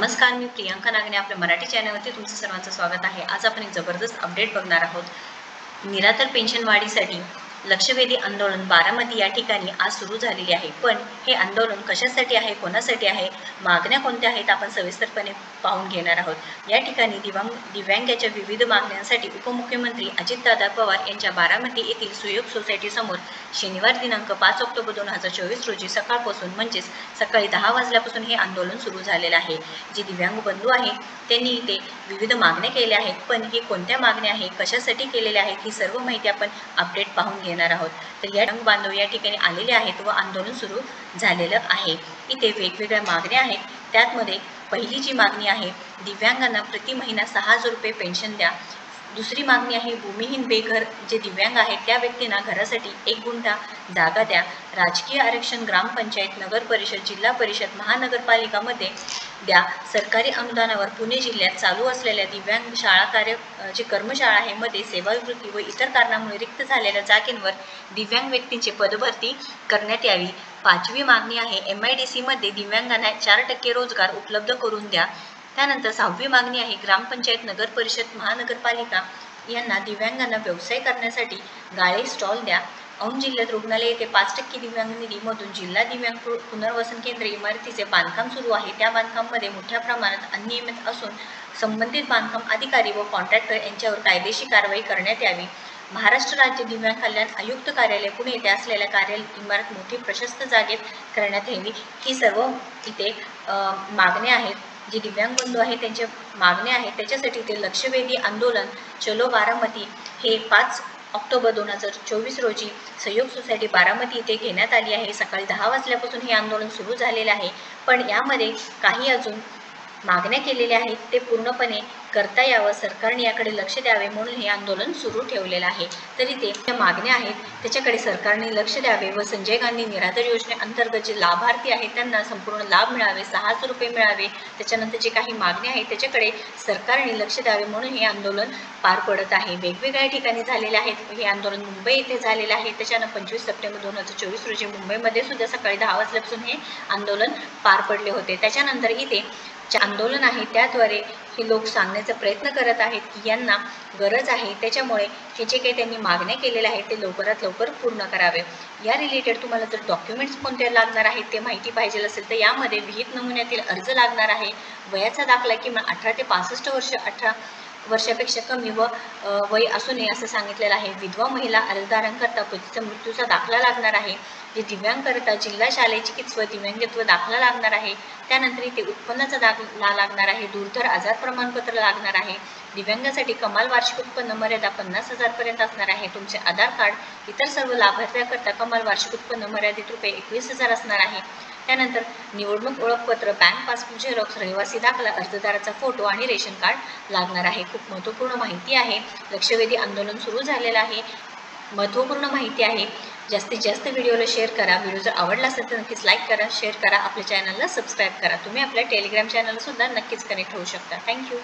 नमस्कार, मी प्रियांका नागने आपल्या मराठी चॅनलवरती तुमचं सर्वांचं स्वागत आहे। आज आपण एक जबरदस्त अपडेट बघणार आहोत। निराधार पेन्शन वाढीसाठी लक्षवेधी आंदोलन बारामती या ठिकाणी आज सुरू झालेले आहे। पण हे आंदोलन कशासाठी आहे, कोणासाठी आहे, मागण्या कोणत्या आहेत आपण सविस्तरपणे पाहून घेणार आहोत। या ठिकाणी दिव्यांगाच्या विविध मागण्यांसाठी उपमुख्यमंत्री अजितदादा पवार यांच्या बारामती येथील सुयोग सोसायटी समोर शनिवार दिनांक 5 ऑक्टोबर 2024 रोजी सकाळपासून म्हणजेच सकाळी 10 वाजल्यापासून हे आंदोलन सुरू झालेलं आहे। जे दिव्यांग बंधू आहेत त्यांनी इथे विविध मागण्या केल्या आहेत, पण हे कोणत्या मागण्या आहेत, कशासाठी केलेल्या आहेत, ही सर्व माहिती आपण अपडेट पाहून घेणार आहोत। तर या दिव्यांग बांधव या ठिकाणी आलेले आहेत व आंदोलन सुरू झालेलं आहे। इथे वेगवेगळ्या मागण्या आहेत। त्यामध्ये पहिली जी मागणी आहे, दिव्यांगांना प्रति महिना 6,000 रुपये पेन्शन द्या। दुसरी मागणी आहे, भूमिहीन बेघर जे दिव्यांग आहेत त्या व्यक्तींना घरासाठी 1 गुंठा जागा द्या। राजकीय आरक्षण ग्रामपंचायत, नगर परिषद, जिल्हा परिषद, महानगरपालिकामध्ये द्या। सरकारी अनुदानावर पुणे जिल्ह्यात चालू असलेल्या दिव्यांग शाळा जी कर्मशाळा आहे मध्ये सेवानिवृत्ती व इतर कारणामुळे रिक्त झालेल्या जागेंवर दिव्यांग व्यक्तींची पदभरती करण्यात यावी। पाचवी मागणी आहे, MIDC मध्ये दिव्यांगांना 4% रोजगार उपलब्ध करून द्या। त्यानंतर 6वी मागणी आहे, ग्रामपंचायत, नगर परिषद, महानगरपालिका यांना दिव्यांगांना व्यवसाय करण्यासाठी गाळे स्टॉल द्या। औंध जिल्ह्यात रुग्णालय येथे 5% दिव्यांग निधीमधून जिल्हा दिव्यांग पुनर्वसन केंद्र इमारतीचे बांधकाम सुरू आहे। त्या बांधकामामध्ये मोठ्या प्रमाणात अनियमित असून संबंधित बांधकाम अधिकारी व कॉन्ट्रॅक्टर यांच्यावर कायदेशीर कारवाई करण्यात यावी। महाराष्ट्र राज्य दिव्यांग कल्याण आयुक्त कार्यालय पुणे येथे असलेल्या कार्यालय इमारत मोठी प्रशस्त जागेत करण्यात यावी। ही सर्व इथे मागण्या आहेत। जे दिव्यांग बंधू आहेत त्यांच्या मागण्या आहेत, त्याच्यासाठी ते लक्षवेधी आंदोलन चलो बारामती हे 5 ऑक्टोबर 2024 रोजी सहयोग सोसायटी बारामती येथे घेण्यात आली आहे। सकाळी 10 वाजल्यापासून हे आंदोलन सुरू झालेले आहे। पण यामध्ये काही अजून मागण्या केलेल्या आहेत, ते पूर्णपणे करता यावं, सरकारने याकडे लक्ष द्यावे म्हणून हे आंदोलन सुरू ठेवलेलं आहे। तरी ते ज्या मागण्या आहेत त्याच्याकडे सरकारने लक्ष द्यावे व संजय गांधी निराधार योजनेअंतर्गत जे लाभार्थी आहेत त्यांना संपूर्ण लाभ मिळावे, 6,000 रुपये मिळावे। त्याच्यानंतर जे काही मागण्या आहेत त्याच्याकडे सरकारने लक्ष द्यावे म्हणून हे आंदोलन पार पडत आहे। वेगवेगळ्या ठिकाणी झालेले आहेत हे आंदोलन। मुंबई येथे झालेले आहे, त्याच्यानं 25 सप्टेंबर 2024 रोजी मुंबईमध्ये सुद्धा सकाळी 10 वाजल्यापासून हे आंदोलन पार पडले होते। त्याच्यानंतर इथे जे आंदोलन आहे त्याद्वारे हे लोक सांगण्याचा प्रयत्न करत आहेत की यांना गरज आहे, त्याच्यामुळे हे जे काही त्यांनी मागण्या केलेल्या आहेत ते लवकरात लवकर पूर्ण करावे। या रिलेटेड तुम्हाला जर डॉक्युमेंट्स कोणते लागणार आहेत ते माहिती पाहिजे असेल तर यामध्ये विहित नमुन्यातील अर्ज लागणार आहे, वयाचा दाखला किमान 18 ते 65 वर्ष, 18 वर्षापेक्षा कमी वय असू नये असं सांगितलेलं आहे। विधवा महिला अर्जदारांकरता पतीचा मृत्यूचा दाखला लागणार आहे। जे दिव्यांगकरता जिल्हा शालेय चिकित्सक दिव्यांगत्व दाखला लागणार आहे। त्यानंतर इथे उत्पन्नाचा दाखला लागणार आहे, दुर्धर आजार प्रमाणपत्र लागणार आहे। दिव्यांगासाठी कमाल वार्षिक उत्पन्न मर्यादा 50,000 पर्यंत असणार आहे। तुमचे आधार कार्ड, इतर सर्व लाभार्थ्यांकरता कमाल वार्षिक उत्पन्न मर्यादित रुपये 21,000 असणार आहे। त्यानंतर निवडणूक ओळखपत्र, बँक पासबुक झेरॉक्स, रहिवासी दाखला, अर्जदाराचा फोटो आणि रेशन कार्ड लागणार आहे। खूप महत्त्वपूर्ण माहिती आहे। लक्षवेधी आंदोलन सुरू झालेलं आहे, महत्त्वपूर्ण माहिती आहे। जास्तीत जास्त व्हिडिओला शेअर करा। व्हिडिओ जर आवडला असेल तर नक्कीच लाईक करा, शेअर करा, आपल्या चॅनलला सबस्क्राईब करा। तुम्ही आपल्या टेलिग्राम चॅनलला सुद्धा नक्कीच कनेक्ट होऊ शकता। थँक्यू।